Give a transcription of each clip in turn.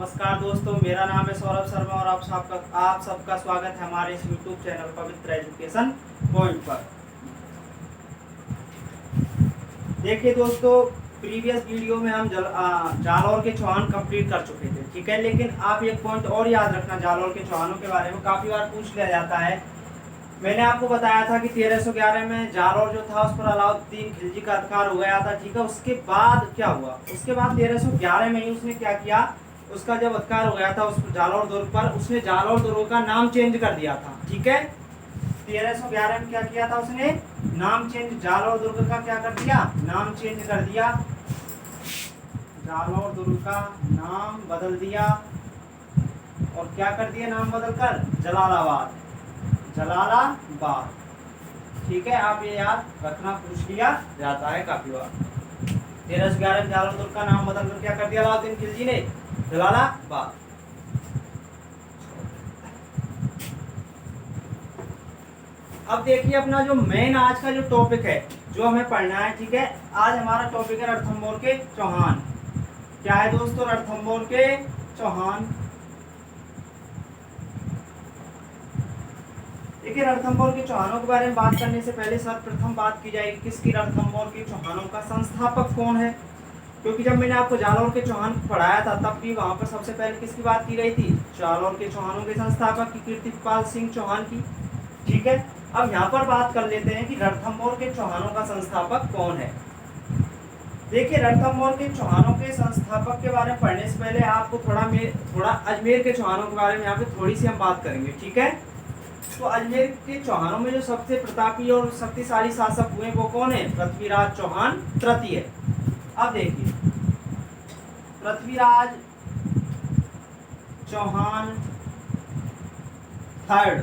नमस्कार दोस्तों, मेरा नाम है सौरभ शर्मा और आप सबका स्वागत है हमारे इस यूट्यूब चैनल पवित्र एजुकेशन पॉइंट पर। देखिए दोस्तों, प्रीवियस वीडियो में हम जालौर के चौहान कंप्लीट कर चुके थे, ठीक है। लेकिन आप एक पॉइंट और याद रखना, जालौर के चौहानों के बारे में काफ़ी बार पूछ लिया जाता है। मैंने आपको बताया था कि 1311 में जालौर जो था उस पर अलाउद्दीन खिलजी का अधिकार हो गया था, ठीक है। उसके बाद क्या हुआ, उसके बाद 1311 में ही उसने क्या किया, उसका जब अधिकार हो गया था उस जालौर दुर्ग पर, उसने जालौर दुर्ग का नाम चेंज कर दिया था, ठीक है। 1311 में क्या किया था उसने, नाम चेंज, जालौर दुर्ग का क्या कर दिया, नाम चेंज कर दिया, जालौर दुर्ग का नाम बदल दिया। और क्या कर दिया नाम बदलकर, जलालाबाद, जलालाबाद, ठीक है। आप ये याद रखना, पूछ लिया जाता है काफी बार। 1311 में जालौर दुर्ग का नाम बदलकर क्या कर दिया अलाउद्दीन खिलजी ने, जलालाबाद। अब देखिए अपना जो मेन आज का जो टॉपिक है, जो हमें पढ़ना है, ठीक है। आज हमारा टॉपिक है रणथंभौर के चौहान। क्या है दोस्तों, रणथंभौर के चौहान। देखिए रणथंभौर के चौहानों के बारे में बात करने से पहले सर्वप्रथम बात की जाएगी किसकी, रणथंभौर के चौहानों का संस्थापक कौन है। क्योंकि जब मैंने आपको जालौर के चौहान पढ़ाया था तब भी वहां पर सबसे पहले किसकी बात की गई थी, जालौर के चौहानों के संस्थापक की, कीर्तिपाल सिंह चौहान की, ठीक है। अब यहाँ पर बात कर लेते हैं कि रणथंभौर के चौहानों का संस्थापक कौन है। देखिए रणथंभौर के चौहानों के संस्थापक के बारे में पढ़ने से पहले आपको थोड़ा अजमेर के चौहानों के बारे में यहाँ पे थोड़ी सी हम बात करेंगे, ठीक है। तो अजमेर के चौहानों में जो सबसे प्रतापी और शक्तिशाली शासक हुए वो कौन है, पृथ्वीराज चौहान तृतीय। अब देखिए पृथ्वीराज चौहान थर्ड,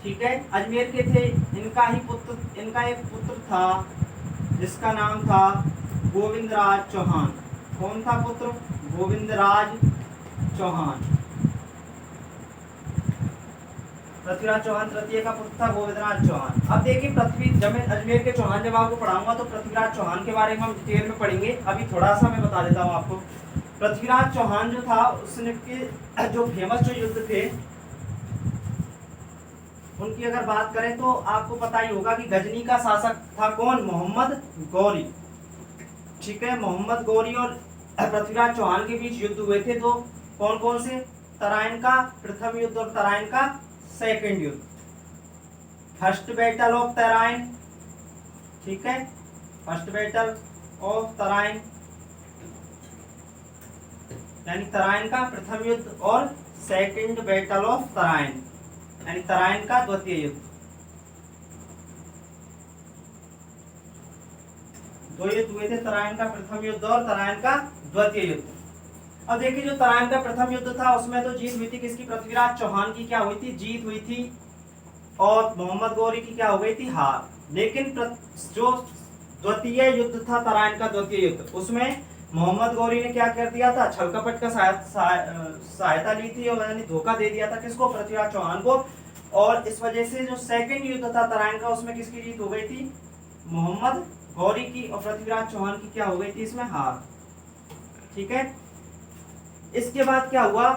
ठीक है, अजमेर के थे। इनका एक पुत्र था जिसका नाम था गोविंदराज चौहान। कौन था पुत्र, गोविंदराज चौहान। पृथ्वीराज चौहान तृतीय का पुत्र था गोविंदराज चौहान। अब देखिए जब मैं अजमेर के चौहान जब आपको पढ़ाऊंगा तो पृथ्वीराज चौहान के बारे में हम डिटेल में पढ़ेंगे। अभी थोड़ा सा मैं बता देता हूँ आपको। पृथ्वीराज चौहान जो था उसने के जो फेमस जो युद्ध थे उनकी अगर बात करें तो आपको पता ही होगा कि गजनी का शासक था कौन, मोहम्मद गौरी, ठीक है। मोहम्मद गौरी और पृथ्वीराज चौहान के बीच युद्ध हुए थे। तो कौन कौन से, तराइन का प्रथम युद्ध और तराइन का सेकंड युद्ध। फर्स्ट बैटल ऑफ तराइन, ठीक है, फर्स्ट बैटल ऑफ तराइन यानी तराइन का प्रथम युद्ध, और सेकंड बैटल ऑफ तराइन यानी तराइन का द्वितीय युद्ध। दो युद्ध हुए थे, तराइन का प्रथम युद्ध और तराइन का द्वितीय युद्ध। अब देखिए जो तराइन का प्रथम युद्ध था उसमें तो जीत हुई थी किसकी, पृथ्वीराज चौहान की क्या हुई थी, जीत हुई थी, और मोहम्मद गौरी की क्या हो गई थी, हार। लेकिन जो द्वितीय युद्ध था तराइन का द्वितीय युद्ध, उसमें मोहम्मद गौरी ने क्या कर दिया था, छल कपट का सहायता ली थी और यानी धोखा दे दिया था किसको, पृथ्वीराज चौहान को। और इस वजह से जो सेकंड युद्ध था तराइन का उसमें किसकी जीत हो गई थी, मोहम्मद गौरी की, और पृथ्वीराज चौहान की क्या हो गई थी इसमें, हार, ठीक है। इसके बाद क्या हुआ,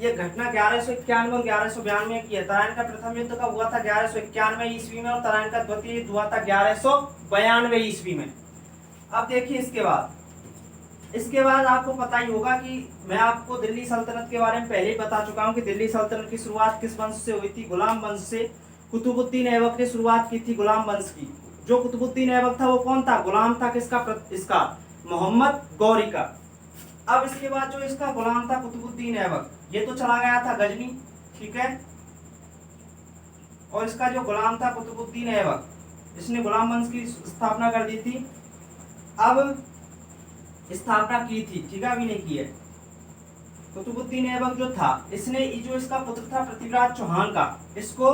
ये घटना 1191 और 1192 की है। तराइन का प्रथम युद्ध कब हुआ था, 1191 ईस्वी में, और तराइन का द्वितीय युद्ध हुआ था 1192 ईस्वी में। अब देखिए इसके बाद आपको पता ही होगा कि मैं आपको दिल्ली सल्तनत के बारे में पहले ही बता चुका हूं कि दिल्ली सल्तनत की शुरुआत किस वंश से हुई थी, गुलाम वंश से। कुतुबुद्दीन ऐबक ने शुरुआत की थी गुलाम वंश की। जो कुतुबुद्दीन ऐबक था वो कौन था, गुलाम था किसका, इसका मोहम्मद गौरी का। अब इसके बाद जो इसका गुलाम था कुतुबुद्दीन ऐबक, ये तो चला गया था गजनी, ठीक है। और इसका जो गुलाम था कुतुबुद्दीन ऐबक, इसने गुलाम वंश की स्थापना कर दी थी। अब स्थापना की थी, ठीक है, अभी नहीं की है। कुतुबुद्दीन ऐबक जो था इसने जो इसका पुत्र था पृथ्वीराज चौहान का, इसको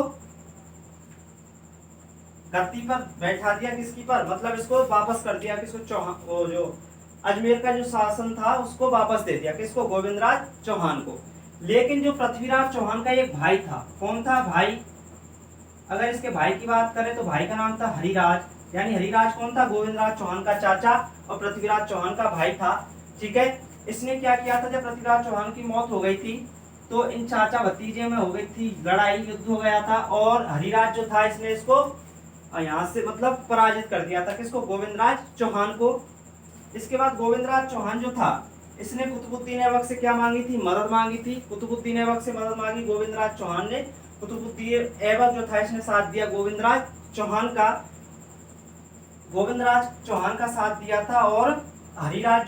गद्दी पर बैठा दिया, किसकी पर, मतलब इसको वापस कर दिया, किसको, चौहान, वो जो अजमेर का जो शासन था उसको वापस दे दिया, किसको, गोविंदराज चौहान को। लेकिन जो पृथ्वीराज चौहान का एक भाई था, कौन था भाई, अगर इसके भाई की बात करें तो भाई का नाम था हरिराज, यानी हरिराज कौन था, गोविंदराज चौहान का चाचा और पृथ्वीराज चौहान का भाई था, ठीक है। इसने क्या किया था, जब पृथ्वीराज चौहान की मौत हो गई थी तो इन चाचा भतीजे में हो गई थी लड़ाई, युद्ध हो गया था, और हरिराज जो था इसने इसको यहाँ से मतलब पराजित कर दिया था। किसको? गोविंदराज चौहान को। इसके बाद गोविंदराज चौहान जो था इसने कुतुबुद्दीन ऐबक से क्या मांगी थी? मदद मांगी थी। कुतुबुद्दीन ऐबक से मदद मांगी गोविंदराज चौहान ने। कुतुबुद्दीन ऐबक जो था इसने साथ दिया गोविंदराज चौहान का, गोविंदराज चौहान का साथ दिया था। और हरिराज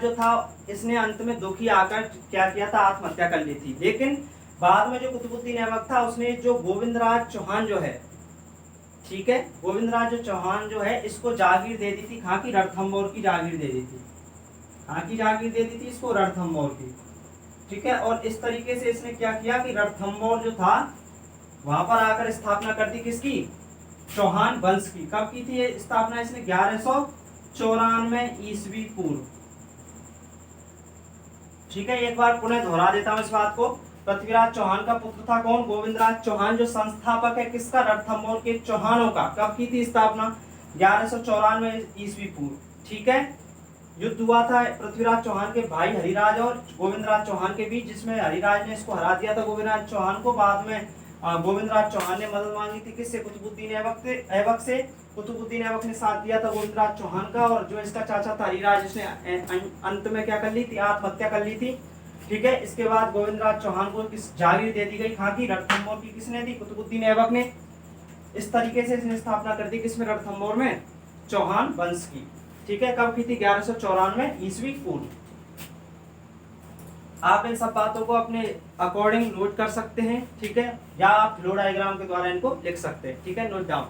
जो था इसने अंत में दुखी आकर क्या किया था? आत्महत्या कर ली थी। लेकिन बाद में जो कुतुबुद्दीन ऐबक था उसने जो गोविंदराज चौहान जो है, ठीक है, गोविंदराज जो चौहान जो है इसको जागीर दे दी थी। कहाँ की? रणथंभौर की जागीर दे दी थी। कहाँ की जागीर दे दी थी इसको? रणथंभौर की। ठीक है, और इस तरीके से इसने क्या किया कि रणथंभौर जो था वहां पर आकर स्थापना कर दी। किसकी? चौहान वंश की। कब की थी ये स्थापना इसने? 1194 ईस्वी पूर्व। ठीक है, एक बार पुनः दोहरा देता हूं इस बात को। पृथ्वीराज चौहान का पुत्र था कौन? गोविंदराज चौहान, जो संस्थापक है किसका? रणथंभौर के चौहानों का। कब की थी स्थापना? 1194 ईस्वी पूर्व। ठीक है, युद्ध हुआ था पृथ्वीराज चौहान के भाई हरिराज और गोविंदराज चौहान के बीच, जिसमें हरिराज ने इसको हरा दिया था गोविंदराज चौहान को। बाद में गोविंदराज चौहान ने मदद मांगी थी। किससे? कुतुबुद्दीन ऐबक से। कुतुबुद्दीन ऐबक ने साथ दिया था गोविंदराज चौहान का, और जो इसका चाचा था हरिराज इसने अंत में क्या कर ली थी? आत्महत्या कर ली थी। ठीक है, इसके बाद गोविंदराज चौहान को किस जागीर दे दी गई? कहाँ की? रणथंभौर की। किसने दी? कुतुबुद्दीन ऐबक ने। इस तरीके से इसने स्थापना कर दी किसमें? रणथंभौर में चौहान वंश की। ठीक है, कब की थी? 1194 ईस्वी पूर्व। आप इन सब बातों को अपने अकॉर्डिंग नोट कर सकते हैं। ठीक है, या आप फ्लो डायग्राम के द्वारा इनको लिख सकते हैं। ठीक है, नोट डाउन।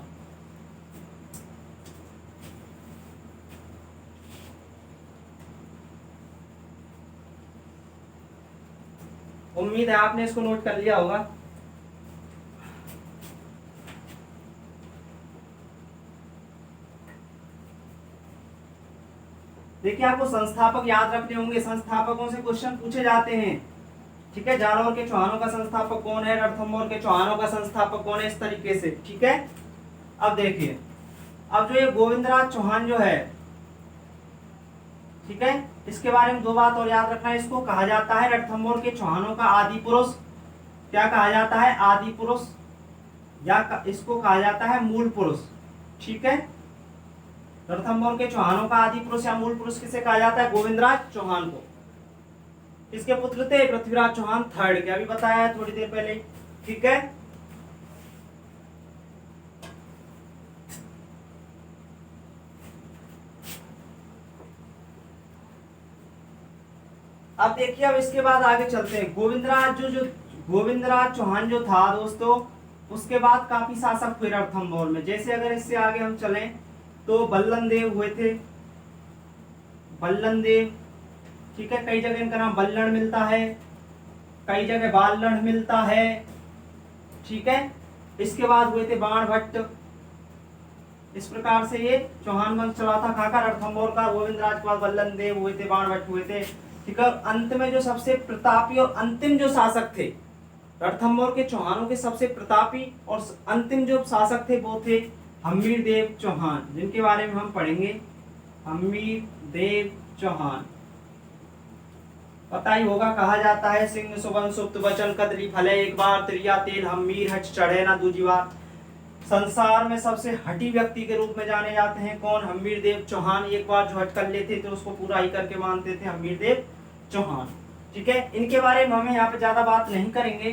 उम्मीद है आपने इसको नोट कर लिया होगा। देखिए, आपको संस्थापक याद रखने होंगे। संस्थापकों से क्वेश्चन पूछे जाते हैं। ठीक है, जालौर के चौहानों का संस्थापक कौन है? रणथंभौर के चौहानों का संस्थापक कौन है? इस तरीके से। ठीक है, अब देखिए, अब जो ये गोविंदराज चौहान जो है, ठीक है, इसके बारे में दो बात और याद रखना है। इसको कहा जाता है रणथंभौर के चौहानों का आदि पुरुष। क्या कहा जाता है? आदि पुरुष, या इसको कहा जाता है मूल पुरुष। ठीक है, रणथंभौर के चौहानों का आदि पुरुष या मूल पुरुष किसे कहा जाता है? गोविंदराज चौहान को। इसके पुत्र थे पृथ्वीराज चौहान थर्ड के, अभी बताया है थोड़ी देर पहले। ठीक है, अब देखिए, अब इसके बाद आगे चलते हैं। गोविंदराज चौहान जो था दोस्तों, उसके बाद काफी शासक हुए रणथंभौर में। जैसे अगर इससे आगे हम चलें तो बल्लन देव हुए थे। बल्लन देव, ठीक है, कई जगह इनका नाम बल्लण मिलता है, कई जगह बालण मिलता है। ठीक है, इसके बाद हुए थे बाण भट्ट। इस प्रकार से ये चौहान वंश चला था। खाका रणथंभौर का, गोविंदराज के बाद बल्लन देव हुए थे, बाण भट्ट हुए थे। ठीक है, अंत में जो सबसे प्रतापी और अंतिम जो शासक थे रणथंभौर के चौहानों के, सबसे प्रतापी और अंतिम जो शासक थे वो थे हम्मीर देव चौहान, जिनके बारे में हम पढ़ेंगे। हम्मीर देव चौहान, पता ही होगा, कहा जाता है सिंह सुबन सुप्त बचन कदरी भले, एक बार त्रिया तेल हम्मीर हट चढ़े ना दूजी बार। संसार में सबसे हठी व्यक्ति के रूप में जाने जाते हैं कौन? हम्मीर देव चौहान। एक बार जो हट कर लेते थे उसको पूरा ही करके मानते थे, हम्मीर देव चौहान। ठीक है, इनके बारे में हमें यहाँ पे ज्यादा बात नहीं करेंगे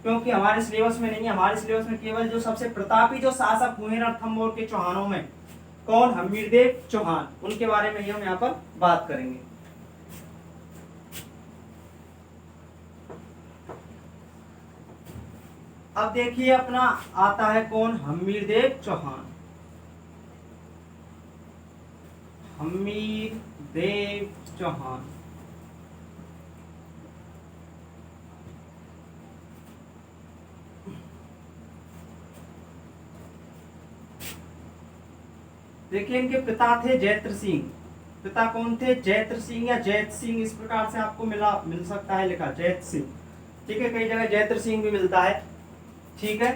क्योंकि हमारे सिलेबस में नहीं है। हमारे सिलेबस में केवल जो सबसे प्रतापी जो शासक हुए रणथंभौर के चौहानों में कौन? हम्मीर देव चौहान, उनके बारे में ही हम यहाँ पर बात करेंगे। अब देखिए, अपना आता है कौन? हम्मीर देव चौहान। हम्मीर देव चौहान, देखिए, इनके पिता थे जैत्र सिंह। पिता कौन थे? जैत्र सिंह या जैत सिंह, इस प्रकार से आपको मिल सकता है लिखा, जैत सिंह। ठीक है, कई जगह जैत्र सिंह भी मिलता है। ठीक है,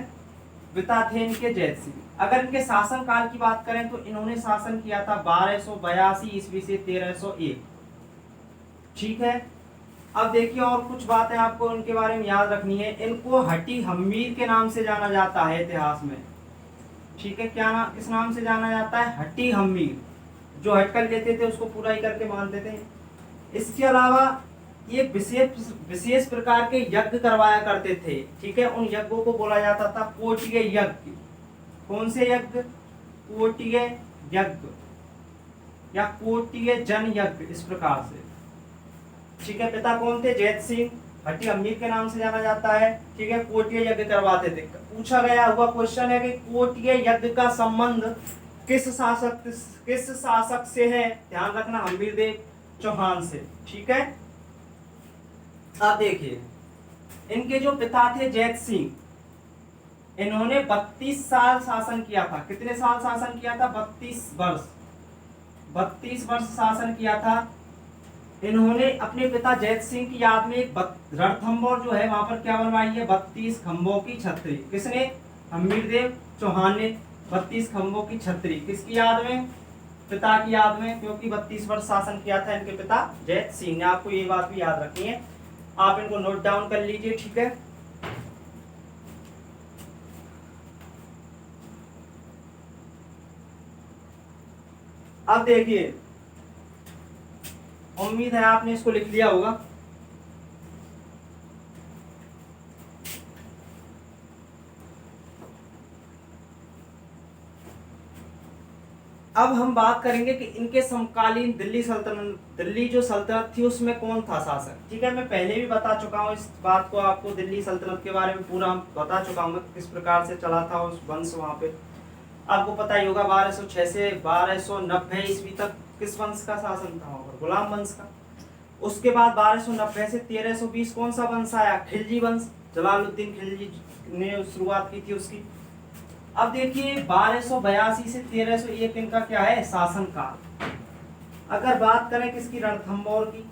पिता थे इनके जैत सिंह। अगर इनके शासन काल की बात करें तो इन्होंने शासन किया था 1282 ईस्वी से 1301। ठीक है। अब देखिए और कुछ बातें आपको इनके बारे में याद रखनी है। इनको हट्टी हम्मीर के नाम से जाना जाता है इतिहास में। ठीक है, क्या नाम, किस नाम से जाना जाता है? हट्टी हम्मीर। जो हट कर लेते थे उसको पूरा ही करके मानते थे। इसके अलावा ये विशेष विशेष प्रकार के यज्ञ करवाया करते थे। ठीक है, उन यज्ञों को बोला जाता था कोटीय यज्ञ। कौन से यज्ञ? कोटीय यज्ञ या कोटीय जन यज्ञ, इस प्रकार से। ठीक है, पिता कौन थे? जैत सिंह, हट्टी अमीर के नाम से जाना जाता है। ठीक है, कोटीय यज्ञ करवाते थे। पूछा गया हुआ क्वेश्चन है कि कोटीय यज्ञ का संबंध किस शासक से है? ध्यान रखना, हम्मीरदेव चौहान से। ठीक है, अब देखिए इनके जो पिता थे जैत सिंह, इन्होंने 32 साल शासन किया था। कितने साल शासन किया था? 32 वर्ष। 32 वर्ष शासन किया था। इन्होंने अपने पिता जैत सिंह की याद में एक रणथंभौर जो है वहां पर क्या बनवाई है? 32 खंभों की छतरी। किसने? हम्मीरदेव चौहान ने 32 खंभों की छतरी। किसकी याद में? पिता की याद में, क्योंकि 32 वर्ष शासन किया था इनके पिता जैत सिंह ने। आपको ये बात भी याद रखनी है, आप इनको नोट डाउन कर लीजिए। ठीक है, अब देखिए, उम्मीद है आपने इसको लिख लिया होगा। अब हम बात करेंगे कि इनके समकालीन दिल्ली सल्तनत, दिल्ली जो सल्तनत थी उसमें कौन था शासक। ठीक है, मैं पहले भी बता चुका हूँ इस बात को आपको, दिल्ली सल्तनत के बारे में पूरा बता चुका हूँ किस प्रकार से चला था उस वंश वहां पे। आपको पता ही होगा 1206 से 1290 ईस्वी तक किस वंश का शासन था वहां पर? गुलाम वंश का। उसके बाद 1290 से 1320 कौन सा वंश आया? खिलजी वंश। जलालुद्दीन खिलजी ने शुरुआत की थी उसकी। अब देखिए 1282 से 1301 इनका क्या है? शासन काल। अगर बात करें किसकी? रणथंभौर की।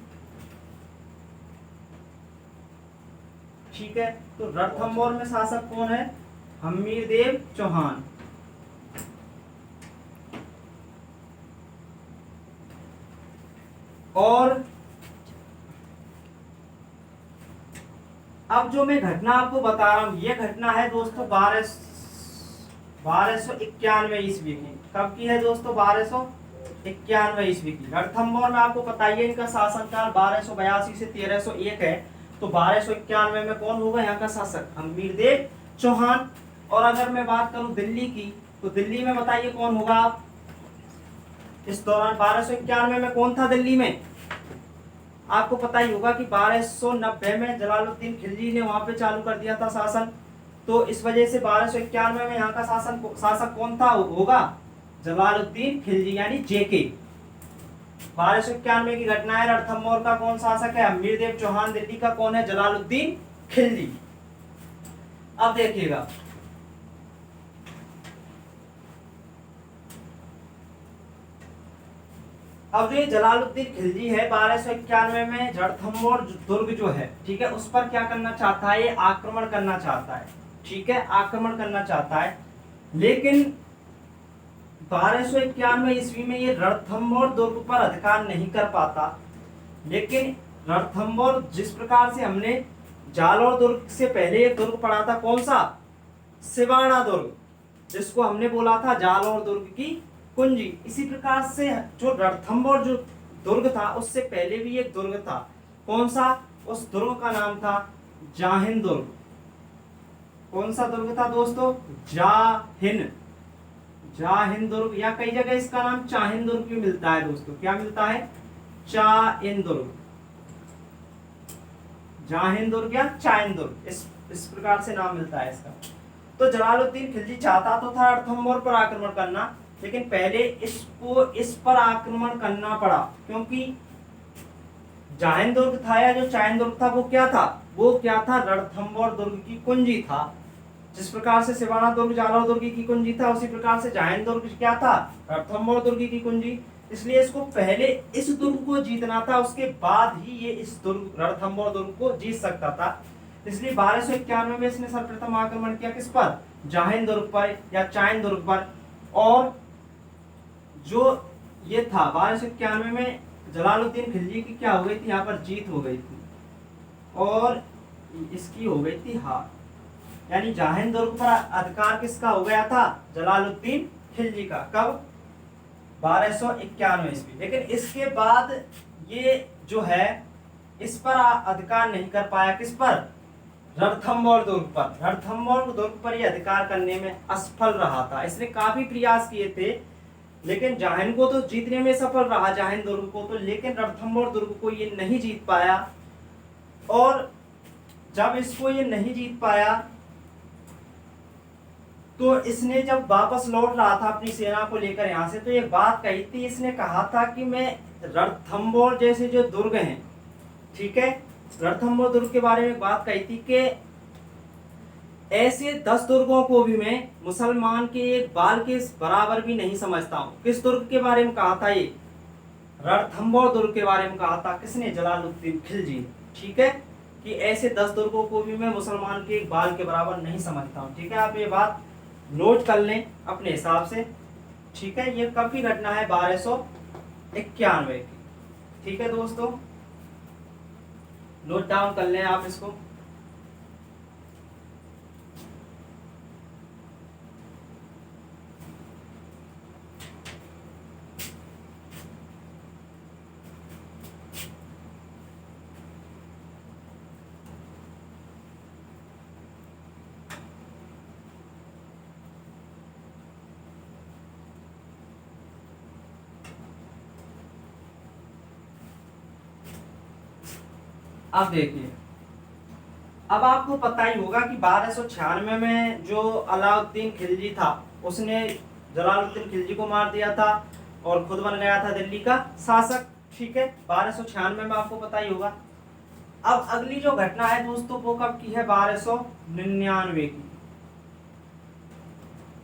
ठीक है, तो रणथंभौर में शासक कौन है? हम्मीरदेव चौहान। और अब जो मैं घटना आपको बता रहा हूं, ये घटना है दोस्तों 1291 ईस्वी की। कब की है दोस्तों? 1291 ईस्वी की। रणथंभौर में आपको पता ही है इनका शासनकाल 1282 से 1301 है। तो 1291 में कौन होगा यहाँ का शासक? हम्मीरदेव चौहान। और अगर मैं बात करूं दिल्ली की, तो दिल्ली में बताइए कौन होगा आप इस दौरान? 1291 में कौन था दिल्ली में? आपको पता ही होगा कि 1290 में जलालुद्दीन खिलजी ने वहां पे चालू कर दिया था शासन। तो इस वजह से 1291 में यहाँ का शासक कौन था? होगा जलालुद्दीन खिलजी, यानी जेके। 1291 की घटना है। रणथंभौर का कौन शासक है? हम्मीरदेव चौहान। दिल्ली का कौन है? जलालुद्दीन खिलजी। अब देखिएगा, अब ये जलालुद्दीन खिलजी है 1291 में रणथंभौर दुर्ग जो है, ठीक है, उस पर क्या करना चाहता है? ये आक्रमण करना चाहता है। ठीक है, आक्रमण करना चाहता है। लेकिन 1291 ईस्वी में ये रणथंभौर दुर्ग पर अधिकार नहीं कर पाता। लेकिन रणथंभौर, जिस प्रकार से हमने जालौर दुर्ग से पहले एक दुर्ग पढ़ा था, कौन सा? सिवाड़ा दुर्ग, जिसको हमने बोला था जालौर दुर्ग की कुंजी। इसी प्रकार से जो रणथंभौर जो दुर्ग था, उससे पहले भी एक दुर्ग था। कौन सा? उस दुर्ग का नाम था जाहिन दुर्ग। कौन सा दुर्ग था दोस्तों? जाहिन। जाहिन दुर्ग, या कई जगह इसका नाम चाहिन दुर्ग भी मिलता है दोस्तों। क्या मिलता है? चाहिन दुर्ग, जाहिन दुर्ग या चाहिन दुर्ग, इस प्रकार से नाम मिलता है इसका। तो जलालुद्दीन खिलजी चाहता तो था रणथंभौर पर आक्रमण करना, लेकिन पहले इसको इस पर आक्रमण करना पड़ा, क्योंकि जाहिन दुर्ग था या जो चाहिन दुर्ग था वो क्या था? वो क्या था? रणथंभौर दुर्ग की कुंजी था। जिस प्रकार से सिवाना दुर्ग जालौर दुर्ग की कुंजी था, उसी प्रकार से जाहिन दुर्ग क्या था? रणथंभौर दुर्ग की कुंजी। इसलिए इसको पहले इस दुर्ग को जीतना था, उसके बाद ही ये इस दुर्ग रणथंभौर दुर्ग को जीत सकता था। इसलिए 1291 में इसने सर्वप्रथम आक्रमण किया किस पर? जाहिन दुर्ग पर या चाहिन दुर्ग पर। और जो ये था 1291 में जलालुद्दीन खिलजी की क्या हो गई थी, यहाँ पर जीत हो गई थी और इसकी हो गई थी हार। यानी जाहिन दुर्ग पर अधिकार किसका हो गया था, जलालुद्दीन खिलजी का। कब, 1291 ईस्वी। लेकिन इसके बाद ये जो है इस पर अधिकार नहीं कर पाया, किस पर, रणथंभौर दुर्ग पर। रणथंभौर दुर्ग पर ये अधिकार करने में असफल रहा था। इसने काफी प्रयास किए थे लेकिन जाहिन को तो जीतने में सफल रहा, जाहिन दुर्ग को तो, लेकिन रणथंभौर दुर्ग को ये नहीं जीत पाया। और जब इसको ये नहीं जीत पाया तो इसने जब वापस लौट रहा था अपनी सेना को लेकर यहाँ से, तो एक बात कही थी, इसने कहा था कि मैं रणथंभौर जैसे जो दुर्ग हैं, ठीक है, रणथंभौर दुर्ग के बारे में बात कही थी कि ऐसे 10 दुर्गों को भी मैं मुसलमान के एक बाल के बराबर भी नहीं समझता हूँ। किस दुर्ग के बारे में कहा था ये, रणथंभौर दुर्ग के बारे में कहा था, किसने, जलालुद्दीन खिलजी, ठीक है, कि ऐसे 10 दुर्गों को भी मैं मुसलमान के एक बाल के बराबर नहीं समझता हूँ। ठीक है, आप ये बात नोट कर लें अपने हिसाब से। ठीक है, ये कब की घटना है, 1291 की। ठीक है दोस्तों, नोट डाउन कर लें आप इसको। अब देखिए, अब आपको पता ही होगा कि 1296 में जो अलाउद्दीन खिलजी था उसने जलालुद्दीन खिलजी को मार दिया था और खुद बन गया था दिल्ली का शासक। ठीक है, 1296 में आपको पता ही होगा। अब अगली जो घटना है दोस्तों वो कब की है, 1299 की।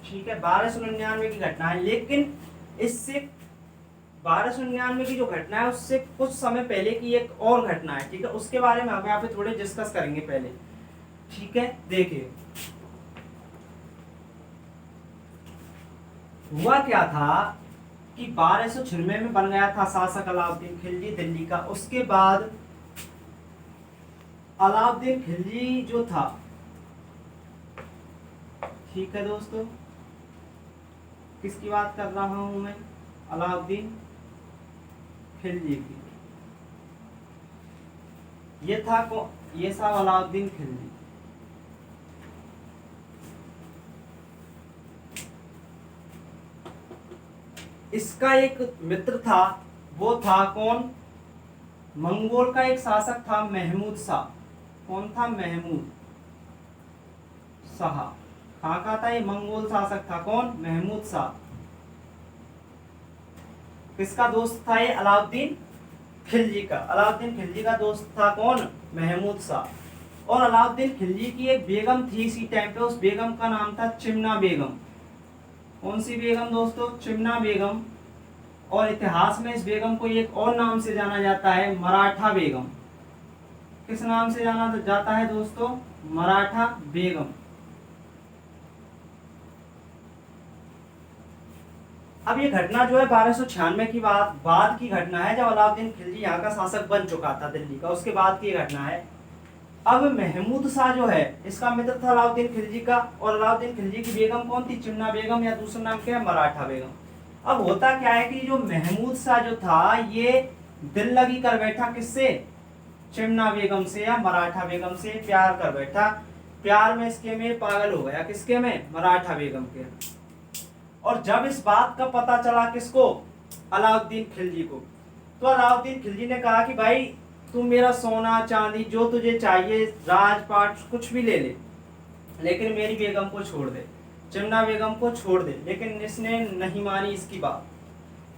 ठीक है, 1299 की घटना है। लेकिन इससे 1299 की जो घटना है उससे कुछ समय पहले की एक और घटना है। ठीक है, उसके बारे में हम यहाँ पे थोड़े डिस्कस करेंगे पहले। ठीक है, देखिए हुआ क्या था कि 1296 में बन गया था शासक अलाउद्दीन खिलजी दिल्ली का। उसके बाद अलाउद्दीन खिलजी जो था, ठीक है दोस्तों, किसकी बात कर रहा हूं मैं, अलाउद्दीन खिलजी की। ये था ये था अलाउद्दीन खिलजी। इसका एक मित्र था, वो था कौन, मंगोल का एक शासक था महमूद शाह। कौन था, महमूद शाह। कहाँ का था ये, मंगोल शासक था, कौन, महमूद शाह। किसका दोस्त था ये, अलाउद्दीन खिलजी का। अलाउद्दीन खिलजी का दोस्त था कौन, महमूद शाह। और अलाउद्दीन खिलजी की एक बेगम थी इसी टाइम पे, उस बेगम का नाम था चिमना बेगम। कौन सी बेगम दोस्तों, चिमना बेगम। और इतिहास में इस बेगम को एक और नाम से जाना जाता है, मराठा बेगम। किस नाम से जाना जाता है दोस्तों, मराठा बेगम। अब ये घटना जो है 1296 की बाद की घटना है, जब अलाउद्दीन खिलजी यहाँ का शासक बन चुका था दिल्ली का, उसके बाद की घटना है। अब महमूद शाह जो है इसका मित्र था अलाउद्दीन खिलजी का, और अलाउद्दीन खिलजी की बेगम कौन थी, चिमना बेगम, या दूसरा नाम क्या है, मराठा बेगम। अब होता क्या है कि जो महमूद शाह जो था ये दिल लगी कर बैठा, किससे, चिमना बेगम से या मराठा बेगम से प्यार कर बैठा। प्यार में इसके में पागल हो गया, किसके में, मराठा बेगम के। और जब इस बात का पता चला किसको, अलाउद्दीन खिलजी को, तो अलाउद्दीन खिलजी ने कहा कि भाई तू मेरा सोना चांदी जो तुझे चाहिए, राजपाट कुछ भी ले ले, लेकिन मेरी बेगम को छोड़ दे, चिमना बेगम को छोड़ दे। लेकिन इसने नहीं मानी इसकी बात।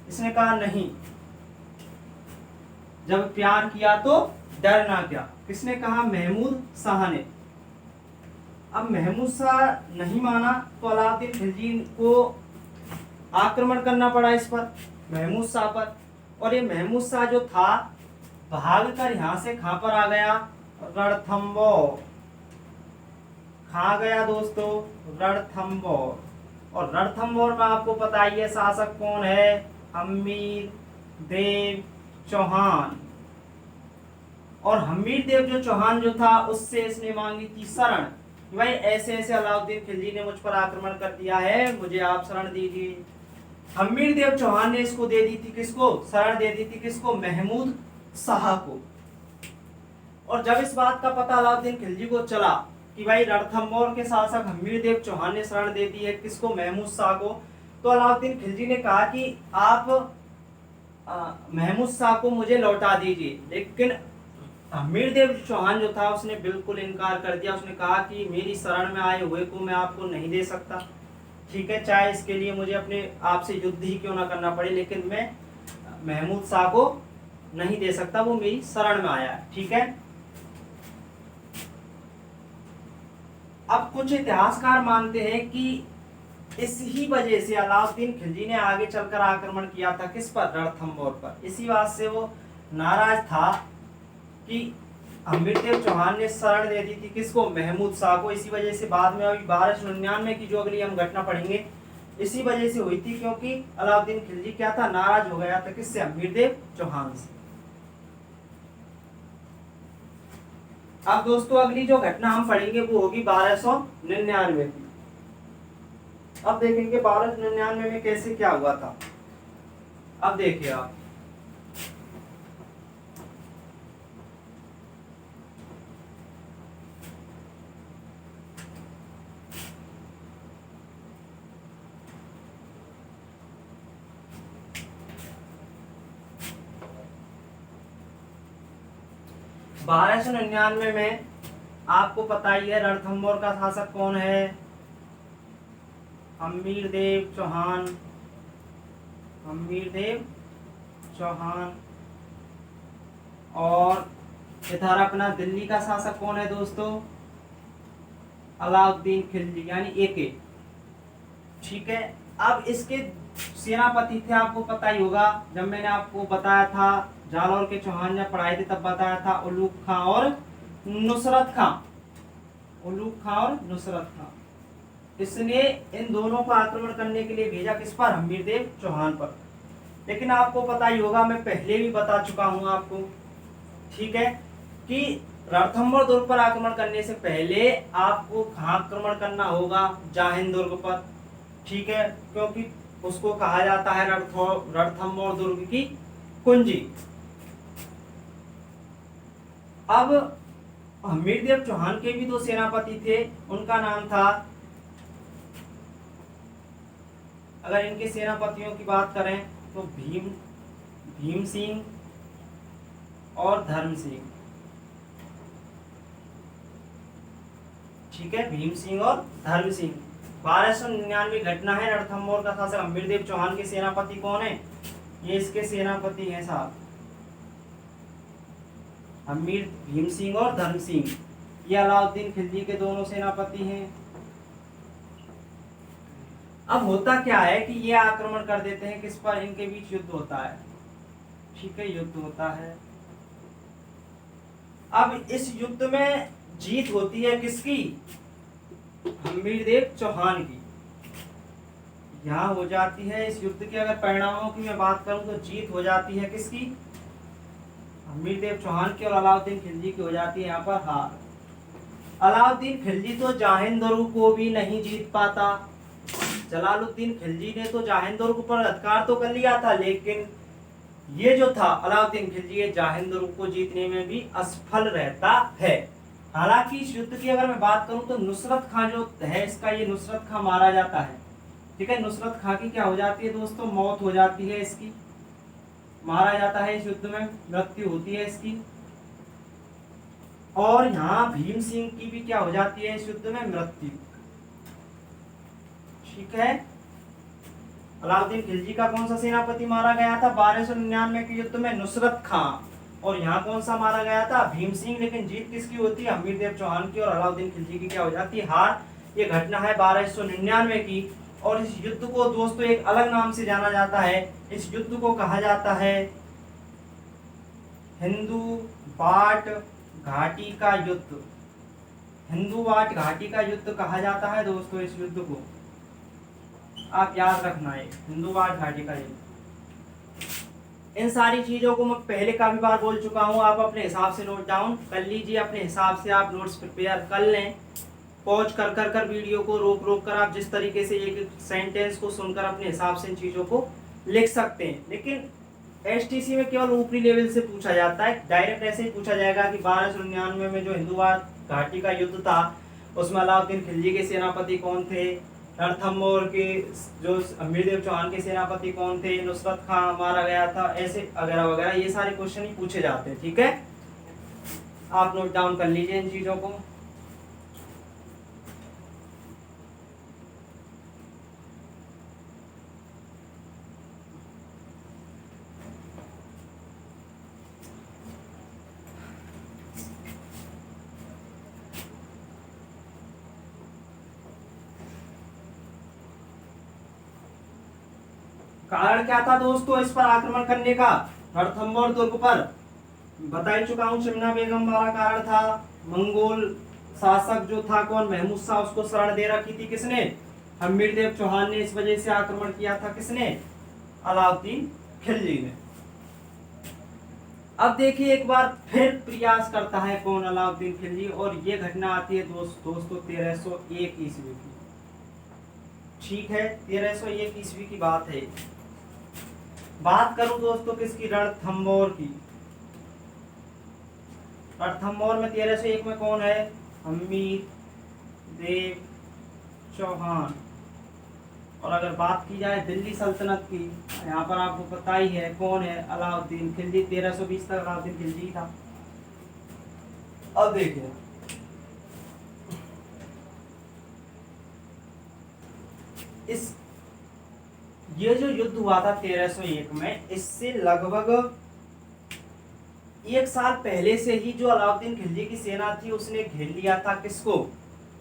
इसने कहा नहीं, जब प्यार किया तो डरना क्या। किसने कहा, महमूद शाह ने। अब महमूद शाह नहीं माना तो अलाउद्दीन खिलजी को आक्रमण करना पड़ा इस पर, महमूद शाह पर। और ये महमूद शाह जो था भागकर यहां से कहां पर आ गया, रणथंभौर। कहां गया दोस्तों, रणथंभौर। और रणथंभौर में आपको पता ही है शासक कौन है, हम्मीर देव चौहान। और हमीरदेव जो चौहान जो था उससे इसने मांगी थी शरण, भाई ऐसे ऐसे अलाउद्दीन खिलजी ने मुझ पर आक्रमण कर दिया है, मुझे आप शरण दीजिए। हमीरदेव चौहान ने इसको दे दी थी, किसको शरण दे दी थी, किसको, महमूद शाह को। और जब इस बात का पता अलाउद्दीन खिलजी को चला कि भाई रणथंभौर के शासक हमीरदेव चौहान ने शरण दे दी है, किसको, महमूद शाह को, तो अलाउद्दीन खिलजी ने कहा कि आप महमूद शाह को मुझे लौटा दीजिए। लेकिन हमीरदेव चौहान जो था उसने बिल्कुल इनकार कर दिया। उसने कहा कि मेरी शरण में आए हुए को मैं आपको नहीं दे सकता, ठीक है, चाहे इसके लिए मुझे अपने आपसे युद्ध ही क्यों ना करना पड़े, लेकिन मैं महमूद शाह को नहीं दे सकता, वो मेरी शरण में आया है, ठीक है। अब कुछ इतिहासकार मानते हैं कि इस ही वजह से अलाउद्दीन खिलजी ने आगे चलकर आक्रमण किया था, किस पर, रणथंभौर पर। इसी बात से वो नाराज था कि हमीरदेव चौहान ने शरण दे दी थी, किसको, महमूद शाह को। इसी वजह से बाद में अभी 1299 की जो अगली हम घटना पढ़ेंगे इसी वजह से हुई थी, क्योंकि अलाउद्दीन खिलजी क्या था, नाराज हो गया था, किससे, हमीरदेव चौहान से। अब दोस्तों अगली जो घटना हम पढ़ेंगे वो होगी 1299 की। अब देखेंगे 1299 में कैसे क्या हुआ था। अब देखिए आप, बारह सौ निन्यानवे में आपको पता ही है रणथंभौर का शासक कौन है, हमीरदेव चौहान। हमीरदेव चौहान। और इधर अपना दिल्ली का शासक कौन है दोस्तों, अलाउद्दीन खिलजी यानी एके, ठीक है। अब इसके सेनापति थे, आपको पता ही होगा, जब मैंने आपको बताया था जालौर के चौहान जब पढ़ाए थे तब बताया था, उलूग खां और नुसरत खां। उलूग खां और नुसरत खां, इसने इन दोनों को आक्रमण करने के लिए भेजा, किस पर, हमीरदेव चौहान पर। लेकिन आपको पता ही होगा, मैं पहले भी बता चुका हूं आपको, ठीक है, कि रणथंभौर दुर्ग पर आक्रमण करने से पहले आपको कहाँ आक्रमण करना होगा, जाहिन दुर्ग पर, ठीक है, क्योंकि उसको कहा जाता है रणथंभौर दुर्ग की कुंजी। अब हमीरदेव चौहान के भी दो सेनापति थे, उनका नाम था, अगर इनके सेनापतियों की बात करें तो भीम सिंह और धर्म सिंह, ठीक है, भीम सिंह और धर्म सिंह। 1299 घटना है, रणथंभौर का शासक हमीरदेव चौहान के सेनापति कौन है, ये इसके सेनापति हैं साहब, हमीर भीम सिंह और धर्म सिंह, ये अलाउद्दीन खिलजी के दोनों सेनापति हैं। अब होता क्या है कि ये आक्रमण कर देते हैं, किस पर, इनके बीच युद्ध होता है, ठीक है, युद्ध होता है। अब इस युद्ध में जीत होती है किसकी, हमीरदेव चौहान की, यहाँ हो जाती है। इस युद्ध के अगर परिणामों की मैं बात करूं तो जीत हो जाती है किसकी, हमीरदेव चौहान की, और अलाउद्दीन खिलजी की हो जाती है यहाँ पर हार। अलाउद्दीन खिलजी तो जाहिन दुर्ग को भी नहीं जीत पाता। जलालुद्दीन खिलजी ने तो जाहिन दुर्ग पर अधिकार तो कर लिया था, लेकिन ये जो था अलाउद्दीन खिलजी ये जाहिन दुर्ग को जीतने में भी असफल रहता है। हालांकि इस युद्ध की अगर मैं बात करूं तो नुसरत खां जो है इसका, ये नुसरत खां मारा जाता है, ठीक है, नुसरत खां की क्या हो जाती है दोस्तों, मौत हो जाती है इसकी, मारा जाता है इस युद्ध में, मृत्यु होती है इसकी। और यहाँ भीम सिंह की भी क्या हो जाती है इस युद्ध में, मृत्यु, ठीक है। अलाउद्दीन खिलजी का कौन सा सेनापति मारा गया था 1299 के युद्ध में, नुसरत खां, और यहाँ कौन सा मारा गया था, भीम सिंह। लेकिन जीत किसकी होती है, हमीरदेव चौहान की, और अलाउद्दीन खिलजी की क्या हो जाती है, हार। ये घटना है 1299 की। और इस युद्ध को दोस्तों एक अलग नाम से जाना जाता है, इस युद्ध को कहा जाता है हिंदू बाट घाटी का युद्ध। हिंदू बाट घाटी का युद्ध कहा जाता है दोस्तों इस युद्ध को, आप याद रखना है, हिंदू बाट घाटी का युद्ध। इन सारी चीज़ों को मैं पहले काफ़ी बार बोल चुका हूँ, आप अपने हिसाब से नोट डाउन कर लीजिए, अपने हिसाब से आप नोट्स प्रिपेयर कर लें। पॉज कर वीडियो को रोक रोक कर आप जिस तरीके से एक सेंटेंस को सुनकर अपने हिसाब से इन चीज़ों को लिख सकते हैं। लेकिन एसटीसी में केवल ऊपरी लेवल से पूछा जाता है, डायरेक्ट ऐसे ही पूछा जाएगा कि 1299 में जो हिंदुवाद घाटी का युद्ध था उसमें अलाउद्दीन खिलजी के सेनापति कौन थे, रणथंभौर के जो अमीरदेव चौहान के सेनापति कौन थे, नुसरत खां मारा गया था, ऐसे वगैरह वगैरह ये सारे क्वेश्चन ही पूछे जाते हैं। ठीक है, आप नोट डाउन कर लीजिए इन चीजों को। कारण क्या था दोस्तों इस पर आक्रमण करने का, रणथंभौर दुर्ग पर बता ही चुका हूं, शिमना बेगम वाला कारण था। मंगोल शासक जो था कौन, महमूद शाह, उसको शरण दे रखी थी किसने, हमीरदेव चौहान ने। इस वजह से आक्रमण किया था किसने, अलाउद्दीन खिलजी ने। अब देखिए एक बार फिर प्रयास करता है कौन, अलाउद्दीन खिलजी, और ये घटना आती है दोस्तों 1301 ईस्वी की। ठीक है, 1301 ईस्वी की बात है। बात करूं दोस्तों किसकी, रणथंभौर की। रणथंभौर में 1301 में कौन है, हमीर देव चौहान। और अगर बात की जाए दिल्ली सल्तनत की, यहाँ पर आपको पता ही है कौन है, अलाउद्दीन खिलजी। 1320 तक अलाउद्दीन खिलजी था। अब देखिए इस ये जो युद्ध हुआ था 1301 में, इससे लगभग 1 साल पहले से ही जो अलाउद्दीन खिलजी की सेना थी उसने घेर लिया था किसको,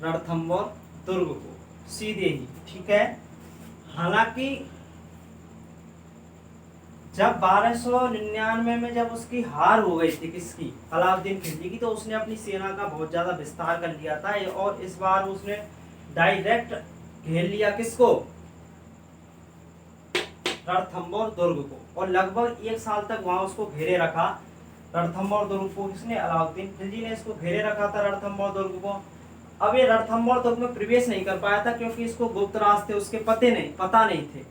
रणथंभौर दुर्ग को सीधे ही। ठीक है, हालांकि जब 1299 में जब उसकी हार हो गई थी किसकी, अलाउद्दीन खिलजी की, तो उसने अपनी सेना का बहुत ज्यादा विस्तार कर लिया था और इस बार उसने डायरेक्ट घेर लिया किसको, रणथंभौर दुर्ग को, और लगभग 1 साल तक वहां उसको घेरे रखा। रणथंभौर दुर्ग को किसने, अलाउद्दीन खिलजी ने इसको घेरे रखा था रणथंभौर दुर्ग को। अब ये रणथंभौर दुर्ग में प्रवेश नहीं कर पाया था क्योंकि इसको गुप्त रास्ते उसके पता नहीं थे।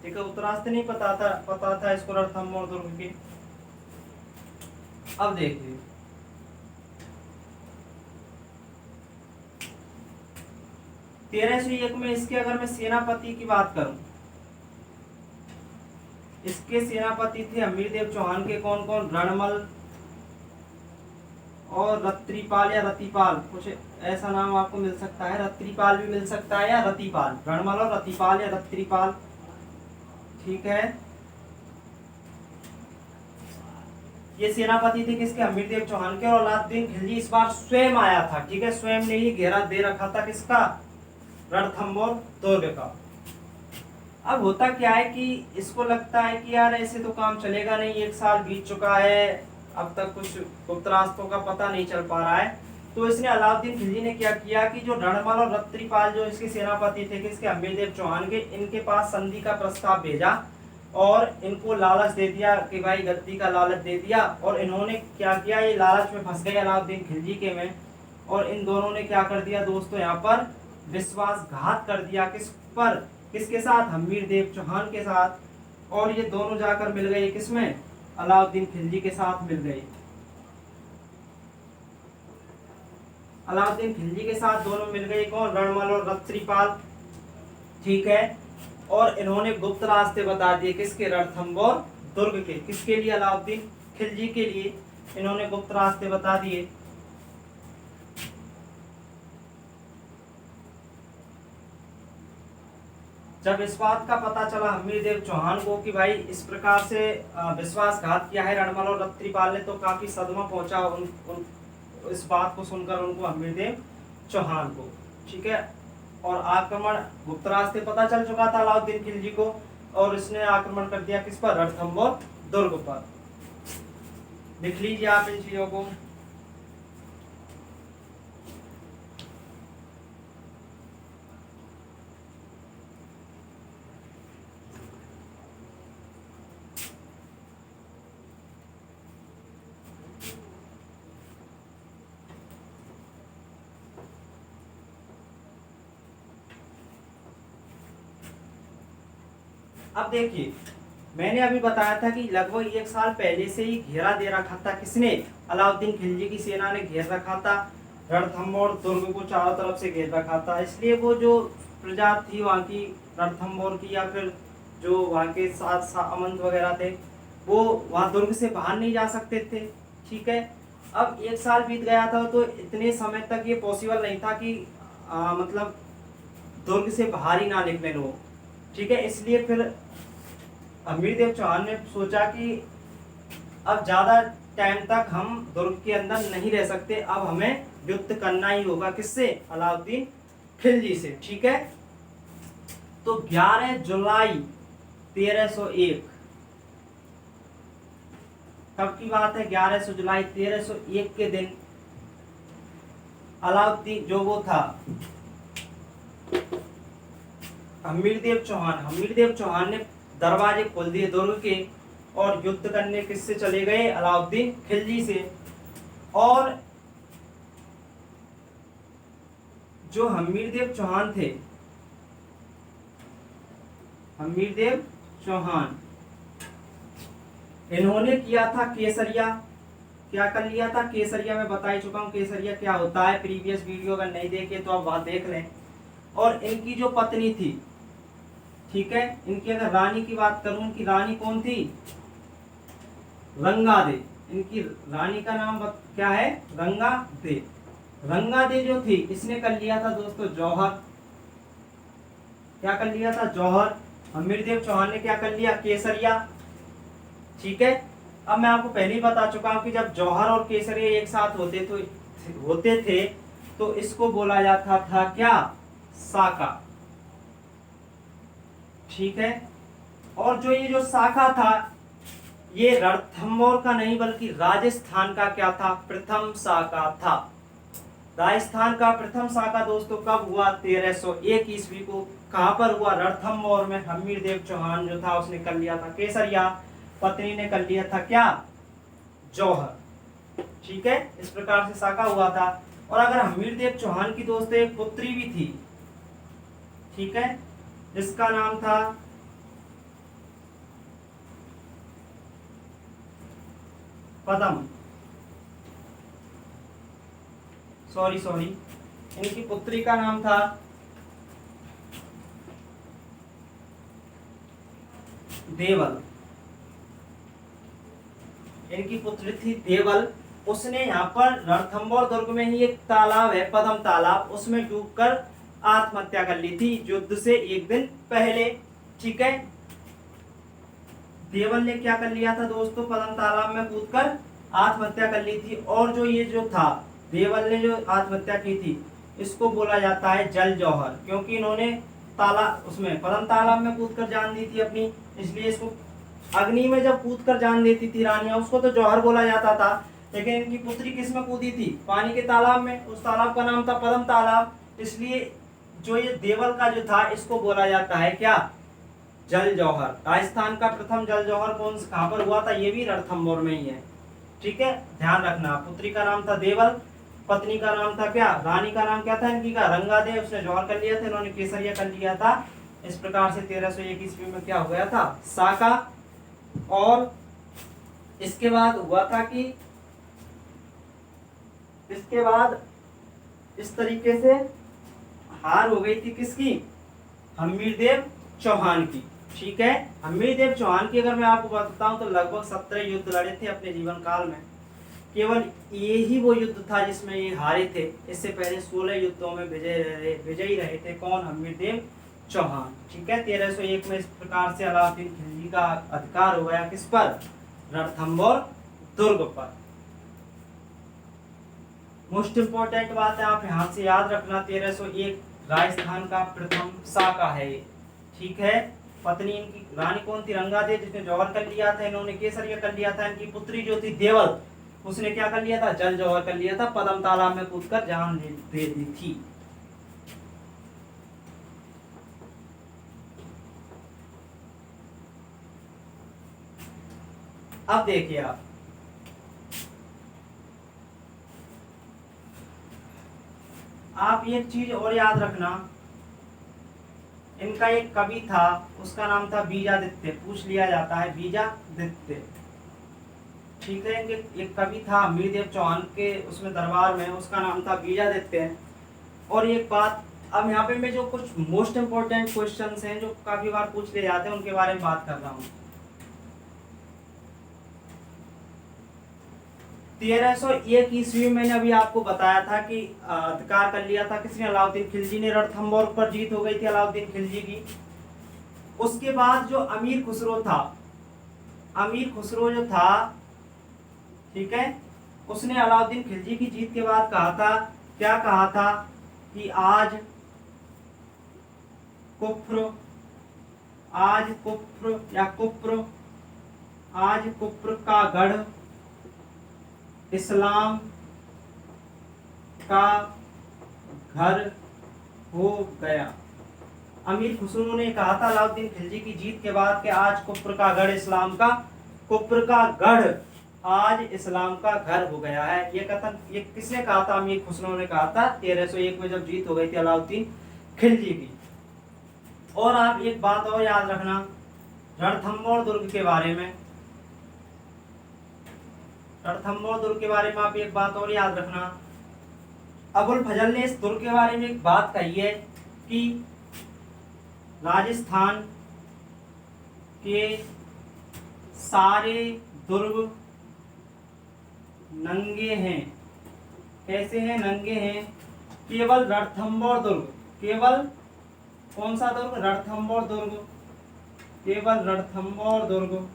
ठीक है, गुप्त रास्ते नहीं पता था इसको रणथंभौर दुर्ग के। अब देखिए 1301 में इसके अगर मैं सेनापति की बात करूं, इसके सेनापति थे अमीरदेव चौहान के कौन कौन, रणमल और रत्रीपाल या रतिपाल, कुछ ऐसा नाम आपको मिल सकता है, रत्रीपाल भी मिल सकता है या रतिपाल, रणमल और रतिपाल या रत्रीपाल। ठीक है, ये सेनापति थे किसके, अमीरदेव चौहान के। और अलाउद्दीन खिलजी इस बार स्वयं आया था। ठीक है, स्वयं ने ही घेरा दे रखा था किसका, रणथंभौर दुर्ग का। अब होता क्या है कि इसको लगता है कि यार ऐसे तो काम चलेगा नहीं, 1 साल बीत चुका है, अब तक कुछ गुप्त रास्तों का पता नहीं चल पा रहा है। तो इसने अलाउद्दीन खिलजी ने क्या किया कि जो रणमल और रत्रीपाल जो इसके सेनापति थे किसके, अमीरदेव चौहान के, इनके पास संधि का प्रस्ताव भेजा और इनको लालच दे दिया कि भाई गद्दी का लालच दे दिया। और इन्होंने क्या किया, ये लालच में फंस गए अलाउद्दीन खिलजी के में, और इन दोनों ने क्या कर दिया दोस्तों, यहाँ पर विश्वासघात कर दिया किस पर, किसके साथ, हमीरदेव चौहान के साथ। और ये दोनों जाकर मिल गए किसमें, अलाउद्दीन खिलजी के साथ मिल गए। अलाउद्दीन खिलजी के साथ दोनों मिल गए कौन, रणमल और रत्रीपाल। ठीक है, और इन्होंने गुप्त रास्ते बता दिए किसके, रणथंभौर दुर्ग के। किसके लिए, अलाउद्दीन खिलजी के लिए इन्होंने गुप्त रास्ते बता दिए। जब इस बात का पता चला हमीरदेव चौहान को कि भाई इस प्रकार से विश्वासघात किया है रणमल और रत्रीपाल ने, तो काफी सदमा पहुंचा इस बात को सुनकर उनको, हमीरदेव चौहान को। ठीक है, और आक्रमण गुप्त रास्ते पता चल चुका था अलाउद्दीन खिलजी को, और इसने आक्रमण कर दिया किस पर, रणथंभौर दुर्ग पर। लिख लीजिए आप इन चीजों को। अब देखिए, मैंने अभी बताया था कि लगभग 1 साल पहले से ही घेरा दे रखा था। किसने? अलाउद्दीन खिलजी की सेना ने घेर रखा था रणथंभौर दुर्ग को, चारों तरफ से घेर रखा था। इसलिए वो जो प्रजा थी वहाँ की रणथंभौर की, या फिर जो वहाँ के साथ सामंत वगैरह थे, वो वहाँ दुर्ग से बाहर नहीं जा सकते थे। ठीक है। अब 1 साल बीत गया था, तो इतने समय तक ये पॉसिबल नहीं था कि मतलब दुर्ग से बाहर ही ना निकले लोग। ठीक है। इसलिए फिर अमीरदेव चौहान ने सोचा कि अब ज्यादा टाइम तक हम दुर्ग के अंदर नहीं रह सकते, अब हमें युद्ध करना ही होगा। किससे? अलाउद्दीन खिलजी से। ठीक है। तो 11 जुलाई 1301, कब की बात है? 11 जुलाई 1301 के दिन अलाउद्दीन जो वो था हमीरदेव चौहान ने दरवाजे खोल दिए दुर्ग के, और युद्ध करने किससे चले गए? अलाउद्दीन खिलजी से। और जो हमीरदेव चौहान थे, हमीरदेव चौहान, इन्होंने किया था केसरिया। क्या कर लिया था? केसरिया। मैं बता ही चुका हूं केसरिया क्या होता है, प्रीवियस वीडियो अगर नहीं देखे तो आप वहां देख लें। और इनकी जो पत्नी थी, ठीक है, इनकी अगर रानी की बात करूं, इनकी रानी कौन थी? रंगादे। इनकी रानी का नाम क्या है? रंगादे। रंगादे जो थी, इसने कर लिया था दोस्तों जौहर। क्या कर लिया था? जौहर। हमीरदेव चौहान ने क्या कर लिया? केसरिया। ठीक है। अब मैं आपको पहले ही बता चुका हूं कि जब जौहर और केसरिया एक साथ होते थे तो इसको बोला जाता था क्या? साका। ठीक है। और जो ये जो साका था, ये रणथंभौर का नहीं बल्कि राजस्थान का क्या था? प्रथम साका था। राजस्थान का प्रथम साका दोस्तों कब हुआ? 1301 ईस्वी को। कहां पर हुआ? रणथंभौर में। हमीरदेव चौहान जो था उसने कर लिया था केसरिया, पत्नी ने कर लिया था क्या? जौहर। ठीक है। इस प्रकार से साका हुआ था। और अगर हमीरदेव चौहान की दोस्तों एक पुत्री भी थी, ठीक है, जिसका नाम था पदम, सॉरी, इनकी पुत्री का नाम था देवल। इनकी पुत्री थी देवल। उसने यहाँ पर रणथंभौर दुर्ग में ही एक तालाब है, पदम तालाब, उसमें डूबकर आत्महत्या कर ली थी युद्ध से एक दिन पहले। ठीक है। देवल ने क्या कर लिया था दोस्तों? पदम तालाब में कूदकर आत्महत्या कर ली थी। और जो ये जो था, देवल ने जो आत्महत्या की थी, इसको बोला जाता है जल जौहर, क्योंकि इन्होंने उसमें पदम तालाब में कूदकर जान दी थी अपनी, इसलिए इसको अग्नि में जब कूदकर जान देती थी रानियां, उसको तो जौहर बोला जाता था। लेकिन इनकी पुत्री किस में कूदी थी? पानी के तालाब में। उस तालाब का नाम था पदम तालाब, इसलिए जो ये देवल का जो था, इसको बोला जाता है क्या? जल जौहर। राजस्थान का प्रथम जल जौहर कहां पर हुआ था? ये भी रणथंभौर में ही है। ठीक है। ध्यान रखना, पुत्री का नाम था देवल, पत्नी का नाम था क्या? रानी का नाम क्या था इनकी का? रंगादे। उसने जौहर कर लिया था, इन्होंने केसरिया कर लिया था। इस प्रकार से 1301 ईस्वी में क्या हो गया था? साका। और इसके बाद हुआ था कि इसके बाद इस तरीके से हार हो गई थी किसकी? हमीरदेव चौहान की। ठीक है। हमीरदेव चौहान की अगर मैं आपको बताऊं तो लगभग 17 युद्ध लड़े थे अपने जीवन काल में। केवल ये ही वो युद्ध था जिसमें ये हारे थे। इससे पहले 16 युद्धों में विजयी रहे थे। कौन? हमीरदेव चौहान। ठीक है। 1301 में इस प्रकार से अलाउद्दीन खिलजी का अधिकार हो गया किस पर? रणथंभौर दुर्ग पर। मोस्ट इंपोर्टेंट बात है, आप यहां से याद रखना, 1301 राजस्थान का प्रथम साका है। ठीक है। पत्नी इनकी रानी कौन थी? रंगादे, जिसने जौहर कर लिया था, इन्होंने केसरिया कर लिया था। इनकी पुत्री जो थी देवल, उसने क्या कर लिया था? जल जौहर कर लिया था, पदम तालाब में कूदकर जान दे दी थी। अब देखिए आप एक चीज और याद रखना, इनका एक कवि था, उसका नाम था बीजादित्य, पूछ लिया जाता है बीजादित्य। ठीक है, इनके एक कवि था अमीरदेव चौहान के उसमें दरबार में, उसका नाम था बीजादित्य। और एक बात, अब यहाँ पे मैं जो कुछ मोस्ट इम्पोर्टेंट क्वेश्चंस हैं जो काफी बार पूछ लिए जाते हैं उनके बारे में बात कर रहा हूँ। 1301 ईस्वी में मैंने अभी आपको बताया था कि अधिकार कर लिया था किसने, अलाउद्दीन खिलजी ने। रणथंभौर पर जीत हो गई थी अलाउद्दीन खिलजी की। उसके बाद जो अमीर खुसरो था, अमीर खुसरो जो था, ठीक है, उसने अलाउद्दीन खिलजी की जीत के बाद कहा था, क्या कहा था कि आज कुफ्र या कुफ्र, आज कुफ्र का गढ़ इस्लाम का घर हो गया। अमीर खुसरो ने कहा था अलाउद्दीन खिलजी की जीत के बाद कि आज कुफ्र का गढ़ इस्लाम का, कुफ्र का गढ़ आज इस्लाम का घर हो गया है। ये कथन ये किसने कहा था? अमीर खुसरो ने कहा था 1301 में जब जीत हो गई थी अलाउद्दीन खिलजी की। और आप एक बात और याद रखना रणथंभौर दुर्ग के बारे में, रणथंभौर दुर्ग के बारे में आप एक बात और याद रखना, अबुल फजल ने इस दुर्ग के बारे में एक बात कही है कि राजस्थान के सारे दुर्ग नंगे हैं। कैसे हैं? नंगे हैं। केवल रणथंभौर दुर्ग, केवल कौन सा दुर्ग? रणथंभौर दुर्ग, केवल रणथंभौर दुर्ग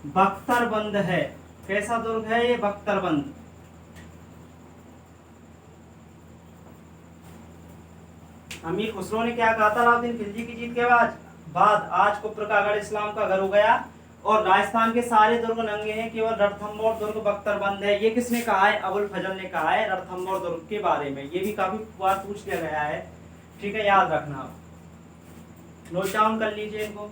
बख्तरबंद है। कैसा दुर्ग है ये? बख्तरबंद। अमीर खुसरो ने क्या कहा था अलाउद्दीन खिलजी की जीत के बाद आज कुफ्र का गढ़ इस्लाम का घर हो गया और राजस्थान के सारे दुर्ग नंगे हैं, केवल रणथंभौर दुर्ग बख्तरबंद है। ये किसने कहा है? अबुल फजल ने कहा है रणथंभौर दुर्ग के बारे में। ये भी काफी बार पूछ लिया गया है, ठीक है, याद रखना आप, नोट डाउन कर लीजिए इनको।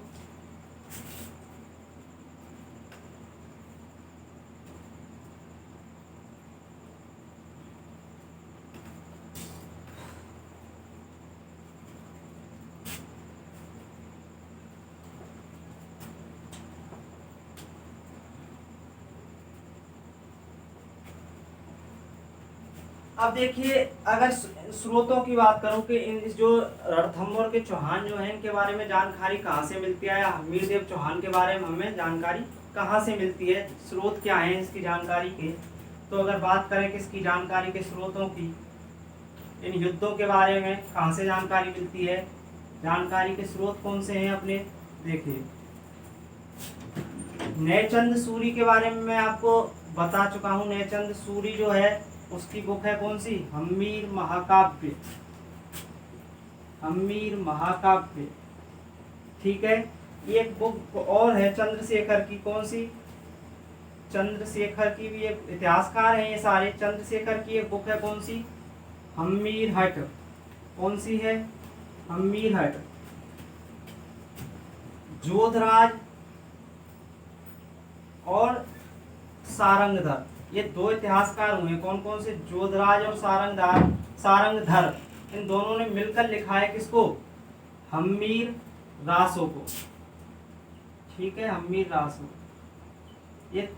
अब देखिए, अगर स्रोतों की बात करूं कि इन जो रणथंभौर के चौहान जो हैं इनके बारे में जानकारी कहाँ से मिलती है, या अमीरदेव चौहान के बारे में हमें जानकारी कहाँ से मिलती है, स्रोत क्या है इसकी जानकारी के, तो अगर बात करें किसकी जानकारी के स्रोतों की, इन युद्धों के बारे में कहाँ से जानकारी मिलती है, जानकारी के स्रोत कौन से हैं अपने, देखिए नैचंद सूरी के बारे में मैं आपको बता चुका हूँ। नैचंद सूरी जो है उसकी बुक है कौन सी? हम्मीर महाकाव्य, हम्मीर महाकाव्य, ठीक है। एक बुक और है चंद्रशेखर की, कौन सी? चंद्रशेखर की भी एक इतिहासकार हैं ये सारे। चंद्रशेखर की एक बुक है कौन सी? हम्मीर हट। कौन सी है? हम्मीर हट। जोधराज और सारंगधर, ये दो इतिहासकार हुए। कौन कौन से? जोधराज और सारंगधर। इन दोनों ने मिलकर लिखा है किसको? हम्मीर रासो को, ठीक है, हम्मीर रासो। ये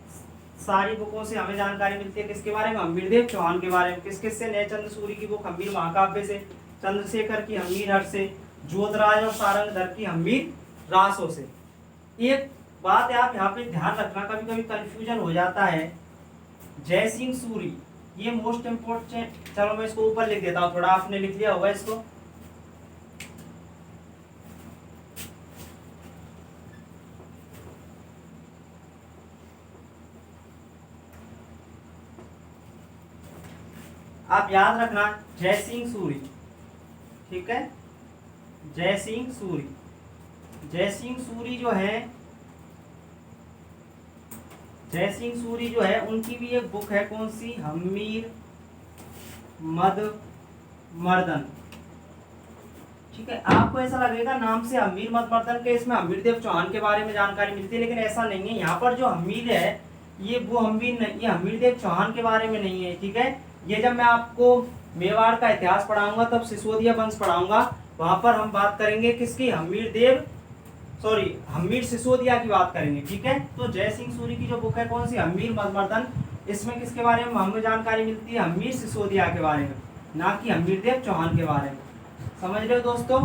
सारी बुकों से हमें जानकारी मिलती है किसके बारे में? अमीरदेव चौहान के बारे में। किस किस से? नैचंद सूरी की बुक हम्मीर महाकाव्य से, चंद्रशेखर की हम्मीर हट से, जोधराज और सारंगधर की हम्मीर रासो से। एक बात है आप यहाँ पे ध्यान रखना, कभी कभी कंफ्यूजन हो जाता है। जय सिंह सूरी, ये मोस्ट इम्पोर्टेंट, चलो मैं इसको ऊपर लिख देता हूँ, थोड़ा आपने लिख लिया होगा इसको। आप याद रखना जय सिंह सूरी, ठीक है, जय सिंह सूरी। जय सिंह सूरी जो है, जय सिंह सूरी जो है उनकी भी एक बुक है कौन सी? हम्मीर मद मर्दन, ठीक है। आपको ऐसा लगेगा नाम से हम्मीर मद मर्दन के इसमें अमीरदेव चौहान के बारे में जानकारी मिलती है, लेकिन ऐसा नहीं है। यहाँ पर जो हम्मीर है ये वो हम्मीर नहीं, ये अमीरदेव चौहान के बारे में नहीं है, ठीक है। ये जब मैं आपको मेवाड़ का इतिहास पढ़ाऊंगा तब सिसोदिया वंश पढ़ाऊंगा वहां पर हम बात करेंगे किसकी, हम्मीर सिसोदिया की बात करेंगे। ठीक है, तो जय सिंह सूरी की जो बुक है कौन सी, हम्मीर मर्दन, इसमें किसके बारे में हमें जानकारी मिलती है, हम्मीर सिसोदिया के बारे में, ना कि हम्मीरदेव चौहान के बारे में। समझ रहे हो दोस्तों,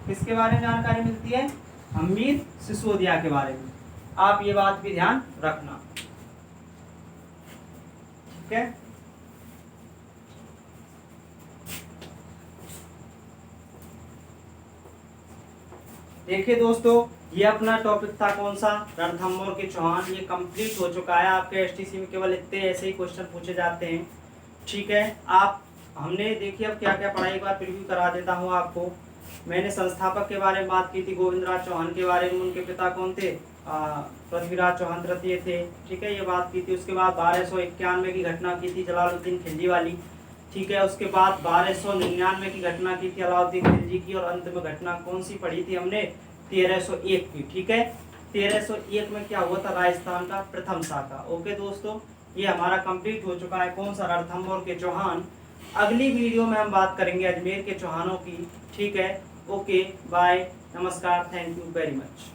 किसके बारे में जानकारी मिलती है, हम्मीर सिसोदिया के बारे में। आप ये बात भी ध्यान रखना। ठीक है, देखिए दोस्तों, ये अपना टॉपिक था कौन सा, रणथंभौर के चौहान। ये कंप्लीट हो चुका है। आपके एसटीसी में केवल इतने ऐसे ही क्वेश्चन पूछे जाते हैं। ठीक है, आप हमने देखिए अब क्या क्या पढ़ाई, एक बार प्रीव्यू करा देता हूँ आपको। मैंने संस्थापक के बारे में बात की थी, गोविंदराज चौहान के बारे में। उनके पिता कौन थे, पृथ्वीराज चौहान तृतीय थे। ठीक है, ये बात की थी। उसके बाद 1291 की घटना की थी जलालुद्दीन खिलजी वाली। ठीक है, उसके बाद 1299 की घटना की थी अलाउद्दीन खिलजी की, और अंत में घटना कौन सी पढ़ी थी हमने, 1301 की। ठीक है, 1301 में क्या हुआ था, राजस्थान का प्रथम शाखा। ओके दोस्तों, ये हमारा कंप्लीट हो चुका है कौन सा, रणथंभौर के चौहान। अगली वीडियो में हम बात करेंगे अजमेर के चौहानों की। ठीक है, ओके बाय, नमस्कार, थैंक यू वेरी मच।